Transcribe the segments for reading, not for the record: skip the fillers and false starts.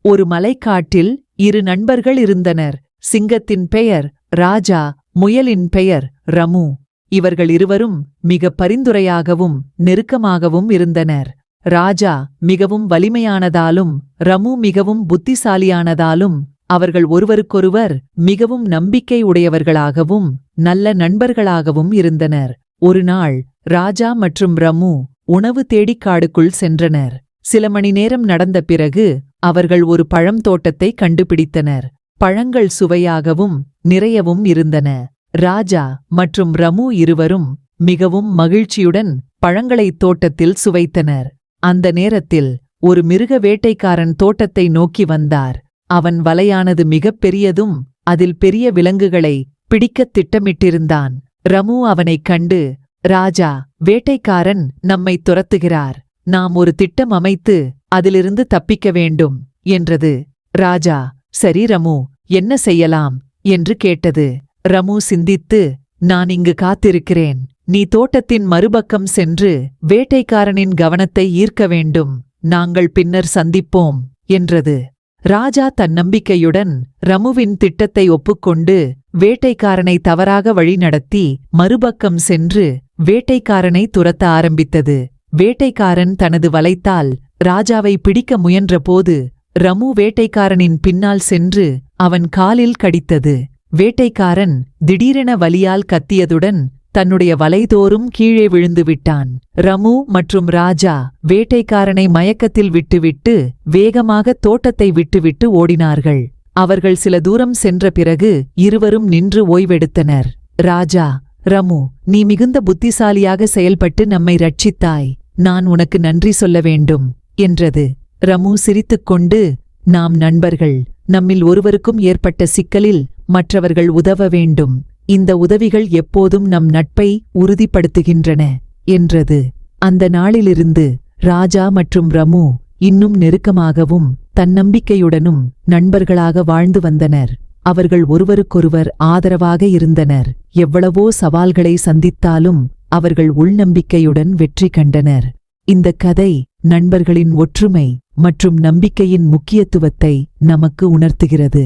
ஒரு மலைக்காட்டில் இரு நண்பர்கள் இருந்தனர். சிங்கத்தின் பெயர் ராஜா, முயலின் பெயர் ரமு. இவர்கள் இருவரும் மிக பரிந்துரையாகவும் நெருக்கமாகவும் இருந்தனர். ராஜா மிகவும் வலிமையானதாலும் ரமு மிகவும் புத்திசாலியானதாலும் அவர்கள் ஒருவருக்கொருவர் மிகவும் நம்பிக்கை உடையவர்களாகவும் நல்ல நண்பர்களாகவும் இருந்தனர். ஒருநாள் ராஜா மற்றும் ரமு உணவு தேடிக் காடுக்குள் சென்றனர். சில மணி நேரம் நடந்த பிறகு அவர்கள் ஒரு பழம் தோட்டத்தை கண்டுபிடித்தனர். பழங்கள் சுவையாகவும் நிறையவும் இருந்தன. ராஜா மற்றும் ரமு இருவரும் மிகவும் மகிழ்ச்சியுடன் பழங்களை தோட்டத்தில் சுவைத்தனர். அந்த நேரத்தில் ஒரு மிருக வேட்டைக்காரன் தோட்டத்தை நோக்கி வந்தார். அவன் வலையானது மிகப் பெரியதும் அதில் பெரிய விலங்குகளை பிடிக்கத் திட்டமிட்டிருந்தான். ரமு அவனைக் கண்டு, ராஜா, வேட்டைக்காரன் நம்மை துரத்துகிறார். நாம் ஒரு திட்டம் அமைத்து அதிலிருந்து தப்பிக்க வேண்டும் என்றது. ராஜா, சரி ரமு, என்ன செய்யலாம் என்று கேட்டது. ரமு சிந்தித்து, நான் இங்கு காத்திருக்கிறேன். நீ தோட்டத்தின் மறுபக்கம் சென்று வேட்டைக்காரனின் கவனத்தை ஈர்க்க வேண்டும். நாங்கள் பின்னர் சந்திப்போம் என்றது. ராஜா தன்னம்பிக்கையுடன் ரமுவின் திட்டத்தை ஒப்புக்கொண்டு வேட்டைக்காரனை தவறாக வழிநடத்தி மறுபக்கம் சென்று வேட்டைக்காரனை துரத்த ஆரம்பித்தது. வேட்டைக்காரன் தனது வலைத்தால் ராஜாவை பிடிக்க முயன்றபோது ரமு வேட்டைக்காரனின் பின்னால் சென்று அவன் காலில் கடித்தது. வேட்டைக்காரன் திடீரென வலியால் கத்தியதுடன் தன்னுடைய வலைதோறும் கீழே விழுந்து விட்டான். ரமு மற்றும் ராஜா வேட்டைக்காரனை மயக்கத்தில் விட்டுவிட்டு வேகமாக தோட்டத்தை விட்டுவிட்டு ஓடினார்கள். அவர்கள் சில தூரம் சென்ற பிறகு இருவரும் நின்று ஓய்வெடுத்தனர். ராஜா, ரமு, நீ மிகுந்த புத்திசாலியாக செயல்பட்டு நம்மை ரட்சித்தாய். நான் உனக்கு நன்றி சொல்ல வேண்டும் என்றது. ரமு சிரித்துக்கொண்டு, நாம் நண்பர்கள். நம்மில் ஒருவருக்கும் ஏற்பட்ட சிக்கலில் மற்றவர்கள் உதவ வேண்டும். இந்த உதவிகள் எப்போதும் நம் நட்பை உறுதிப்படுத்துகின்றன என்றது. அந்த நாளிலிருந்து ராஜா மற்றும் ரமு இன்னும் நெருக்கமாகவும் தன்னம்பிக்கையுடனும் நண்பர்களாக வாழ்ந்து வந்தனர். அவர்கள் ஒருவருக்கொருவர் ஆதரவாக இருந்தனர். எவ்வளவோ சவால்களை சந்தித்தாலும் அவர்கள் உள்நம்பிக்கையுடன் வெற்றி கண்டனர். இந்த கதை நண்பர்களின் ஒற்றுமை மற்றும் நம்பிக்கையின் முக்கியத்துவத்தை நமக்கு உணர்த்துகிறது.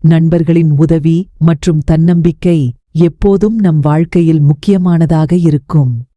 நண்பர்களின் உதவி மற்றும் தன்னம்பிக்கை எப்போதும் நம் வாழ்க்கையில் முக்கியமானதாக இருக்கும்.